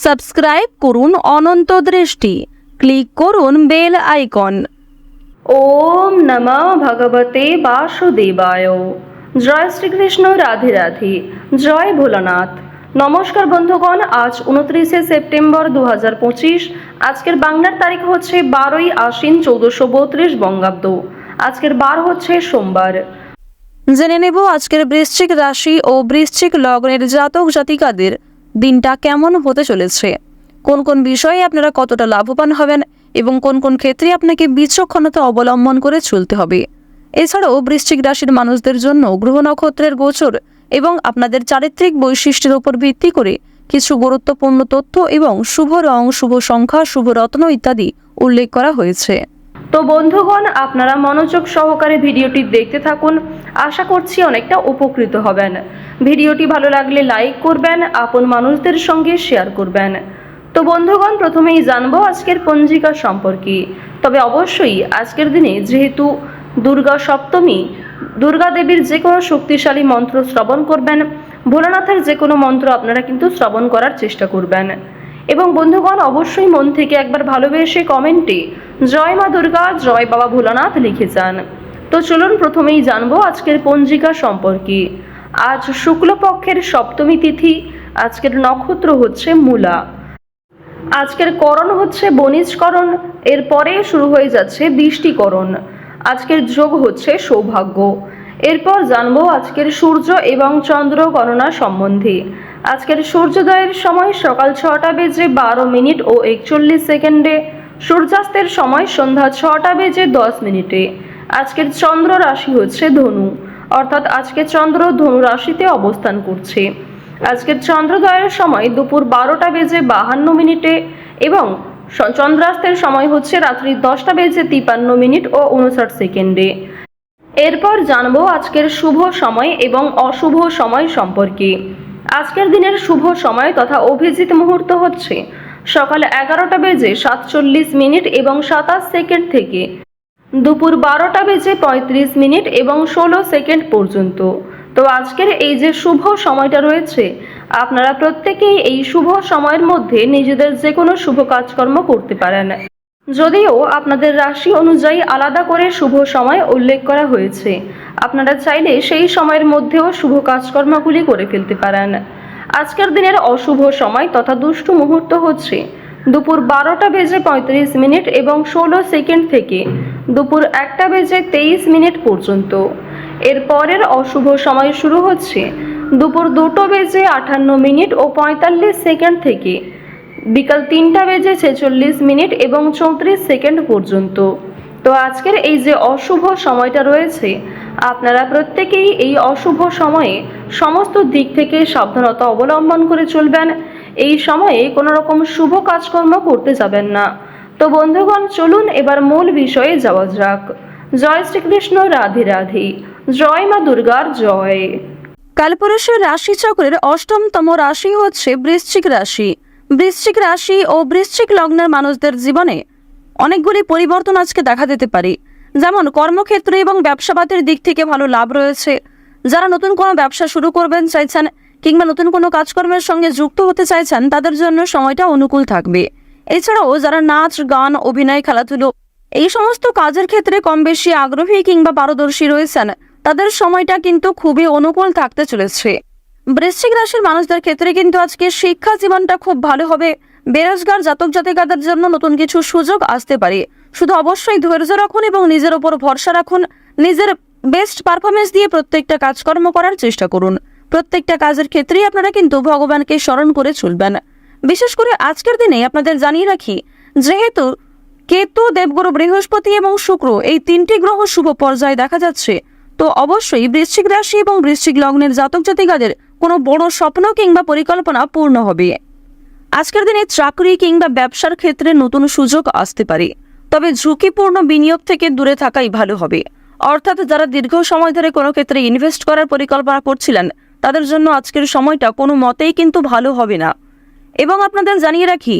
Subscribe করুন অনন্ত দৃষ্টি, click করুন বেল আইকন। ওম নমঃ ভগবতে বাসুদেবায়। জয় শ্রীকৃষ্ণ, রাধে রাধে, জয় ভোলানাথ। নমস্কার বন্ধুগণ, আজ 29শে সেপ্টেম্বর 2025। আজকের বাংলার তারিখ হচ্ছে 12ই আশ্বিন 1432 বঙ্গাব্দ। আজকের বার হচ্ছে সোমবার। জেনে নেব আজকের বৃশ্চিক রাশি ও বৃশ্চিক লগ্নের জাতক জাতিকাদের দিনটা কেমন হতে চলেছে, কোন কোন বিষয়ে আপনারা কতটা লাভবান হবেন এবং কোন কোন ক্ষেত্রে আপনাকে বিচক্ষণতা অবলম্বন করে চলতে হবে। এছাড়াও বৃশ্চিক রাশির মানুষদের জন্য গ্রহ নক্ষত্রের গোচর এবং আপনাদের চারিত্রিক বৈশিষ্ট্যের উপর ভিত্তি করে কিছু গুরুত্বপূর্ণ তথ্য এবং শুভ রং, শুভ সংখ্যা, শুভ রত্ন ইত্যাদি উল্লেখ করা হয়েছে। তো বন্ধুগণ, আপনারা মনোযোগ সহকারে ভিডিওটি দেখতে থাকুন। আশা করছি অনেকটা উপকৃত হবেন। ভিডিওটি ভালো লাগলে লাইক করবেন, আপন মানুষদের সঙ্গে শেয়ার করবেন। তো বন্ধুগণ, প্রথমেই জানবো আজকের পঞ্জিকা সম্পর্কে। তবে অবশ্যই আজকের দিনে যেহেতু দুর্গা সপ্তমী, দুর্গা দেবীর যে কোনো শক্তিশালী মন্ত্র শ্রবণ করবেন, ভোলানাথের যে কোনো মন্ত্র আপনারা কিন্তু শ্রবণ করার চেষ্টা করবেন। এবং বন্ধুগণ, অবশ্যই মন থেকে একবার ভালোবেসে কমেন্টে জয় মা দুর্গা, জয় বাবা ভোলানাথ লিখে যান। তো চলুন প্রথমেই জানবো আজকের পঞ্জিকা সম্পর্কে। আজ শুক্লপক্ষের সপ্তমী তিথি। আজকের নক্ষত্র হচ্ছে মূলা। আজকের করণ হচ্ছে বণিজকরণ। এরপরে শুরু হয়ে যাচ্ছে বৃষ্টিকরণ। আজকের যোগ হচ্ছে সৌভাগ্য। এরপর জানবো আজকের সূর্য এবং চন্দ্র গণনা সম্বন্ধে। আজকের সূর্যোদয়ের সময় সকাল 6টা বেজে 12 মিনিট ও 41 সেকেন্ডে। সূর্যাস্তের সময় সন্ধ্যা 6টা বেজে 10 মিনিটে। আজকের চন্দ্র রাশি হচ্ছে ধনু, অর্থাৎ আজকে চন্দ্র ধনু রাশিতে অবস্থান করছে। আজকের চন্দ্রোদয়ের সময় দুপুর 12টা বেজে 52 মিনিটে এবং চন্দ্রাস্তের সময় হচ্ছে রাত্রি 10টা বেজে 53 মিনিট ও 59 সেকেন্ডে। এরপর জানবো আজকের শুভ সময় এবং অশুভ সময় সম্পর্কে। আজকের দিনের শুভ সময় তথা অভিজিৎ মুহূর্ত হচ্ছে সকাল 11টা বেজে 47 মিনিট এবং 27 সেকেন্ড থেকে দুপুর 12টা বেজে 35 মিনিট এবং 16 সেকেন্ড পর্যন্ত। তো আজকের এই যে শুভ সময়টা রয়েছে, আপনারা প্রত্যেকেই এই শুভ সময়ের মধ্যে নিজেদের যে কোনো শুভ কাজকর্ম করতে পারেন। যদিও আপনাদের রাশি অনুযায়ী আলাদা করে শুভ সময় উল্লেখ করা হয়েছে, আপনারা চাইলে সেই সময়ের মধ্যেও শুভ কাজকর্মগুলি করে ফেলতে পারেন। আজকের দিনের অশুভ সময় তথা দুষ্টু মুহূর্ত হচ্ছে দুপুর 12টা বেজে 35 মিনিট এবং 16 সেকেন্ড থেকে দুপুর 1টা বেজে 23 মিনিট পর্যন্ত। এর পরের অশুভ সময় শুরু হচ্ছে দুপুর 2টো বেজে 58 মিনিট ও 45 সেকেন্ড থেকে বিকাল 3টা বেজে 46 মিনিট এবং 34 সেকেন্ড পর্যন্ত। তো আজকের এই যে অশুভ সময়টা রয়েছে, আপনারা প্রত্যেকেই এই অশুভ সময়ে সমস্ত দিক থেকে সাবধানতা অবলম্বন করে চলবেন। এই সময়ে কোনো রকম শুভ কাজকর্ম করতে যাবেন না। তো বন্ধুগণ, চলুন এবার মূল বিষয়ে যাওয়া যাক। জয় শ্রীকৃষ্ণ, রাধে রাধে, জয় মা দুর্গার জয়। কালপুরুষের রাশিচক্রের অষ্টমতম রাশি হচ্ছে বৃশ্চিক রাশি। বৃশ্চিক রাশি ও বৃশ্চিক লগ্নের মানুষদের জীবনে অনেকগুলি পরিবর্তন আজকে দেখা দিতে পারে। যেমন কর্মক্ষেত্রে এবং ব্যবসাবাদের দিক থেকে ভালো লাভ রয়েছে। যারা নতুন কোনো ব্যবসা শুরু করবেন চাইছেন কিংবা নতুন কোনো কাজকর্মের সঙ্গে যুক্ত হতে চাইছেন, তাদের জন্য সময়টা অনুকূল থাকবে। এছাড়াও যারা নাচ, গান, অভিনয়, খেলাধুলো এই সমস্ত কাজের ক্ষেত্রে কম বেশি আগ্রহী কিংবা পারদর্শী রয়েছেন, তাদের সময়টা কিন্তু খুবই অনুকূল থাকতে চলেছে। বৃশ্চিক রাশির মানুষদের ক্ষেত্রে কিন্তু আজকে শিক্ষা জীবনটা খুব ভালো হবে। বেরোজগার জাতক জাতিকাদের জন্য নতুন কিছু সুযোগ আসতে পারে। শুধু অবশ্যই ধৈর্য রাখুন এবং নিজের উপর ভরসা রাখুন। নিজের বেস্ট পারফরমেন্স দিয়ে প্রত্যেকটা কাজকর্ম করার চেষ্টা করুন। প্রত্যেকটা কাজের ক্ষেত্রেই আপনারা কিন্তু ভগবানকে স্মরণ করে চলবেন। বিশেষ করে আজকের দিনে আপনাদের জানিয়ে রাখি, যেহেতু কেতু, দেবগুরু বৃহস্পতি এবং শুক্র এই তিনটি গ্রহ শুভ পর্যায়ে দেখা যাচ্ছে, তো অবশ্যই বৃশ্চিক রাশি এবং বৃশ্চিক লগ্নের জাতক জাতিকাদের কোনো বড় স্বপ্ন কিংবা পরিকল্পনা পূর্ণ হবে। আজকের দিনে চাকরি কিংবা ব্যবসার ক্ষেত্রে নতুন সুযোগ আসতে পারে, তবে ঝুঁকিপূর্ণ বিনিয়োগ থেকে দূরে থাকাই ভালো হবে। অর্থাৎ যারা দীর্ঘ সময় ধরে কোনো ক্ষেত্রে ইনভেস্ট করার পরিকল্পনা করছিলেন, তাদের জন্য আজকের সময়টা কোনো মতেই কিন্তু ভালো হবে না। এবং আপনাদের জানিয়ে রাখি,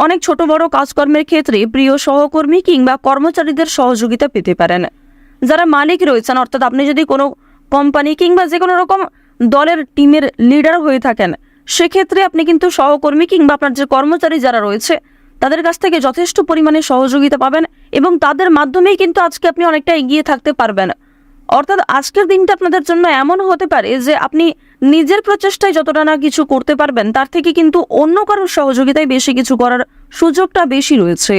অনেক ছোট বড় কাজকর্মের ক্ষেত্রে প্রিয় সহকর্মী কিংবা কর্মচারীদের সহযোগিতা পেতে পারেন। যারা মালিক রয়েছেন, অর্থাৎ আপনি যদি কোনো কোম্পানি কিংবা যে কোনো রকম দলের টিমের লিডার হয়ে থাকেন, সেক্ষেত্রে আপনি কিন্তু সহকর্মী কিংবা আপনার যে কর্মচারী যারা রয়েছে তাদের কাছ থেকে যথেষ্ট পরিমাণে সহযোগিতা পাবেন এবং তাদের মাধ্যমেই কিন্তু আজকে আপনি অনেকটা এগিয়ে থাকতে পারবেন। অর্থাৎ আজকের দিনটা আপনাদের জন্য এমন হতে পারে যে আপনি নিজের প্রচেষ্টায় যতটা না কিছু করতে পারবেন তার থেকে কিন্তু অন্য কারোর সহযোগিতায় বেশি কিছু করার সুযোগটা বেশি রয়েছে।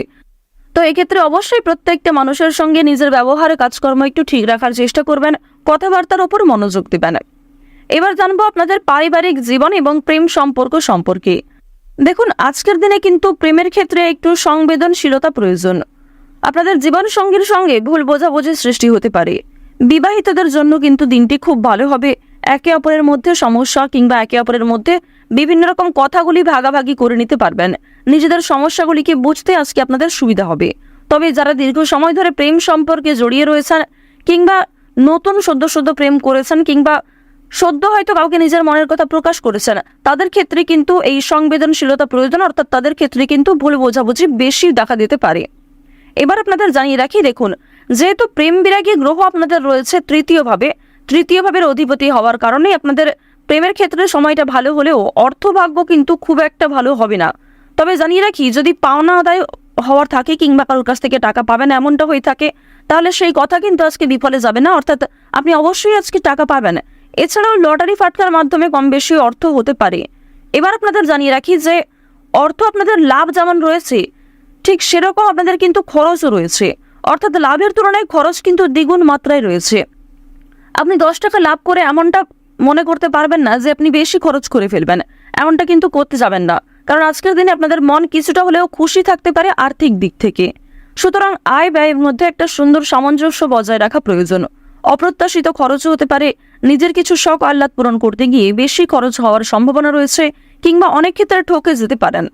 তো এক্ষেত্রে অবশ্যই প্রত্যেকটা মানুষের সঙ্গে নিজের ব্যবহারে কাজকর্ম একটু ঠিক রাখার চেষ্টা করবেন, কথাবার্তার ওপর মনোযোগ দেবেন। এবার জানবো আপনাদের পারিবারিক জীবন এবং প্রেম সম্পর্ক সম্পর্কে। দেখুন, আজকের দিনে কিন্তু প্রেমের ক্ষেত্রে একটু সংবেদনশীলতা প্রয়োজন। আপনাদের জীবন সঙ্গীর সঙ্গে ভুল বোঝাবুঝির সৃষ্টি হতে পারে। বিবাহিতদের জন্য কিন্তু দিনটি খুব ভালো হবে। একে অপরের মধ্যে সমস্যা কিংবা একে অপরের মধ্যে বিভিন্ন রকম কথাগুলি ভাগাভাগি করে নিতে পারবেন। নিজেদের সমস্যাগুলিকে বুঝতে আজকে আপনাদের সুবিধা হবে। তবে যারা দীর্ঘ সময় ধরে প্রেম সম্পর্কে জড়িয়ে রয়েছেন কিংবা নতুন সদ্য প্রেম করেছেন কিংবা সদ্য হয়তো কাউকে নিজের মনের কথা প্রকাশ করেছেন, তাদের ক্ষেত্রে কিন্তু এই সংবেদনশীলতা প্রয়োজন। অর্থাৎ তাদের ক্ষেত্রে কিন্তু ভুল বোঝাবুঝি বেশি দেখা দিতে পারে। এবার আপনাদের জানিয়ে রাখি, দেখুন, যেহেতু প্রেম বিরাগী গ্রহ আপনাদের রয়েছে তৃতীয় ভাবের অধিপতি হওয়ার কারণে আপনাদের প্রেমের ক্ষেত্রে সময়টা ভালো হলেও অর্থভাগ্য কিন্তু খুব একটা ভালো হবে না। তবে জানিয়ে রাখি, যদি পাওনা আদায় হওয়ার থাকে কিংবা কারোর কাছ থেকে টাকা পাবেন এমনটা হয়ে থাকে, তাহলে সেই কথা কিন্তু আজকে বিফলে যাবে না। অর্থাৎ আপনি অবশ্যই আজকে টাকা পাবেন। এছাড়াও লটারি ফাটকার মাধ্যমে কম বেশি অর্থ হতে পারে। এবার আপনাদের জানিয়ে রাখি যে অর্থ আপনাদের লাভ যেমন রয়েছে ঠিক সেরকম আপনাদের কিন্তু খরচও রয়েছে। অর্থাৎ লাভের তুলনায় খরচ কিন্তু দ্বিগুণ মাত্রায় রয়েছে। আপনি 10 টাকা লাভ করে এমনটা মনে করতে পারবেন না যে আপনি বেশি খরচ করে ফেলবেন, এমনটা কিন্তু করতে যাবেন না। কারণ আজকের দিনে আপনাদের মন কিছুটা হলেও খুশি থাকতে পারে আর্থিক দিক থেকে। সুতরাং আয় ব্যয়ের মধ্যে একটা সুন্দর সামঞ্জস্য বজায় রাখা প্রয়োজন। অপ্রত্যাশিত খরচও হতে পারে। নিজের কিছু শখ আহ্লাদ পূরণ করতে গিয়ে বেশি খরচ হওয়ার সম্ভাবনা রয়েছে কিংবা অনেক ক্ষেত্রে ঠকে যেতে পারেন।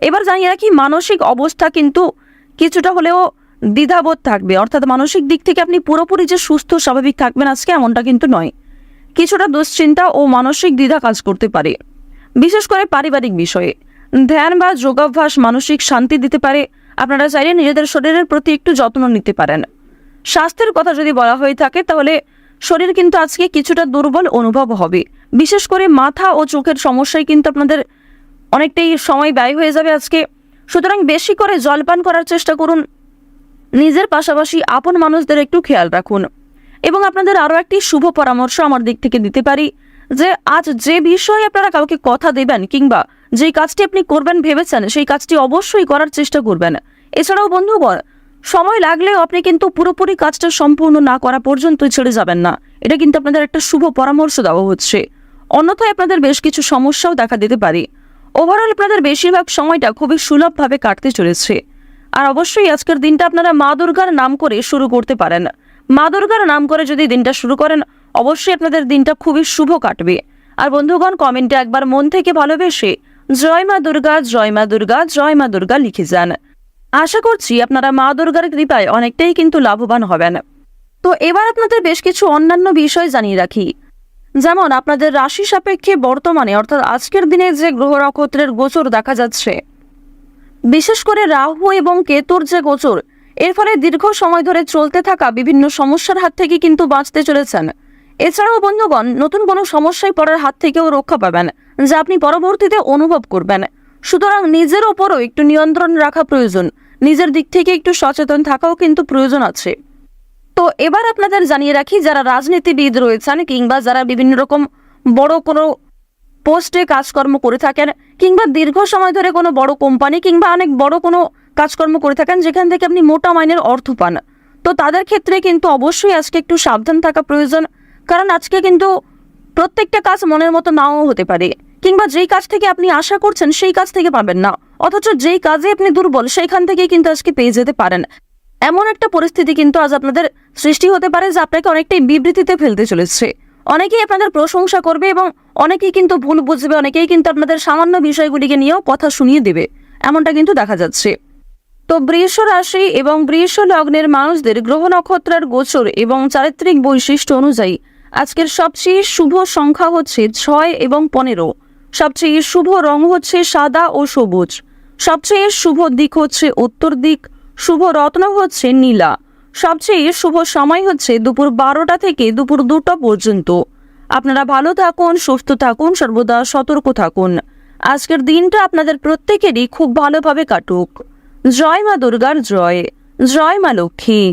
এবার জানিয়ে রাখি, মানসিক অবস্থা কিন্তু কিছুটা হলেও দ্বিধাবোধ থাকবে। অর্থাৎ মানসিক দিক থেকে আপনি পুরোপুরি যে সুস্থ স্বাভাবিক থাকবেন আজকে এমনটা কিন্তু নয়। কিছুটা দুশ্চিন্তা ও মানসিক দ্বিধা কাজ করতে পারে, বিশেষ করে পারিবারিক বিষয়ে। ধ্যান বা যোগাভ্যাস মানসিক শান্তি দিতে পারে। আপনারা চাইলে নিজেদের শরীরের প্রতি একটু যত্ন নিতে পারেন। স্বাস্থ্যের কথা যদি বলা হয়ে থাকে তাহলে শরীর কিন্তু আজকে কিছুটা দুর্বল অনুভব হবে। বিশেষ করে মাথা ও চোখের সমস্যায় কিন্তু আপনাদের অনেকটাই সময় ব্যয় হয়ে যাবে আজকে। সুতরাং বেশি করে জলপান করার চেষ্টা করুন। নিজের পাশাপাশি আপন মানুষদের একটু খেয়াল রাখুন। এবং আপনাদের আরও একটি শুভ পরামর্শ আমার দিক থেকে দিতে পারি যে আজ যে বিষয়ে আপনারা কাউকে কথা দেবেন কিংবা যেই কাজটি আপনি করবেন ভেবেছেন সেই কাজটি অবশ্যই করার চেষ্টা করবেন। এছাড়াও বন্ধুগণ, সময় লাগলেও আপনি কিন্তু পুরোপুরি কাজটা সম্পূর্ণ না করা পর্যন্ত ছেড়ে যাবেন না। এটা কিন্তু আপনাদের একটা শুভ পরামর্শ দেওয়া হচ্ছে। অন্যথায় আপনাদের বেশ কিছু সমস্যাও দেখা দিতে পারে। ওভারঅল আপনাদের বেশিরভাগ সময়টা খুবই সুলভভাবে কাটতে চলেছে। আর অবশ্যই আজকের দিনটা আপনারা মা দুর্গার নাম করে শুরু করতে পারেন। মা দুর্গার নাম করে যদি দিনটা শুরু করেন অবশ্যই আপনাদের দিনটা খুবই শুভ কাটবে। আর বন্ধুগণ, কমেন্টে একবার মন থেকে ভালোবেসে জয় মা দুর্গা, জয় মা দুর্গা, জয় মা দুর্গা লিখে যান। আশা করছি আপনারা মা দুর্গার কৃপায় অনেকটাই কিন্তু লাভবান হবেন। তো এবার আপনাদের বেশ কিছু অন্যান্য বিষয় জানিয়ে রাখি। যেমন আপনাদের রাশি সাপেক্ষে বর্তমানে অর্থাৎ আজকের দিনে যে গ্রহ নক্ষত্রের গোচর দেখা যাচ্ছে, বিশেষ করে রাহু এবং কেতুর যে গোচর, এর ফলে দীর্ঘ সময় ধরে চলতে থাকা বিভিন্ন সমস্যার হাত থেকে কিন্তু বাঁচতে চলেছেন। এছাড়াও বন্ধুগণ, নতুন কোনো সমস্যায় পড়ার হাত থেকেও রক্ষা পাবেন যা আপনি পরবর্তীতে অনুভব করবেন। সুতরাং নিজের ওপরও একটু নিয়ন্ত্রণ রাখা প্রয়োজন। নিজের দিক থেকে একটু সচেতন থাকাও কিন্তু প্রয়োজন আছে। তো এবার আপনাদের জানিয়ে রাখি, যারা রাজনীতিবিদ রয়েছেন কিংবা যারা বিভিন্ন রকম বড় কোনো পোস্টে কাজকর্ম করে থাকেন কিংবা দীর্ঘ সময় ধরে কোনো বড় কোম্পানি কিংবা অনেক বড় কোনো কাজকর্ম করে থাকেন যেখান থেকে আপনি মোটা মাইনের অর্থ পান, তো তাদের ক্ষেত্রে কিন্তু অবশ্যই আজকে একটু সাবধান থাকা প্রয়োজন। কারণ আজকে কিন্তু প্রত্যেকটা কাজ মনের মতো নাও হতে পারে কিংবা যেই কাজ থেকে আপনি আশা করছেন সেই কাজ থেকে পাবেন না, অথচ যেই কাজে আপনি দুর্বল সেইখান থেকেই কিন্তু আজকে পেয়ে যেতে পারেন। এমন একটা পরিস্থিতি কিন্তু আজ আপনাদের সৃষ্টি হতে পারে যা আপনাকে অনেকটাই বিবৃতিতে ফেলতে চলেছে। অনেকেই আপনাদের প্রশংসা করবে এবং অনেকেই কিন্তু ভুল বুঝবে, অনেকেই কিন্তু আপনাদের সামান্য বিষয়গুলিকে নিয়েও কথা শুনিয়ে দেবে, এমনটা কিন্তু দেখা যাচ্ছে। তো বৃষ রাশি এবং বৃষ লগ্নের মানুষদের গ্রহ নক্ষত্রের গোচর এবং চারিত্রিক বৈশিষ্ট্য অনুযায়ী আজকের সবচেয়ে শুভ সংখ্যা হচ্ছে 6 এবং 15। সবচেয়ে শুভ রং হচ্ছে সাদা ও সবুজ। সবচেয়ে শুভ দিক হচ্ছে উত্তর দিক। শুভ রত্ন হচ্ছে নীলা। সবচেয়ে শুভ সময় হচ্ছে দুপুর 12টা থেকে দুপুর 2টা পর্যন্ত। আপনারা ভালো থাকুন, সুস্থ থাকুন, সর্বদা সতর্ক থাকুন। আজকের দিনটা আপনাদের প্রত্যেকেরই খুব ভালোভাবে কাটুক। জয় মা দুর্গার জয়, জয় মা লক্ষ্মী।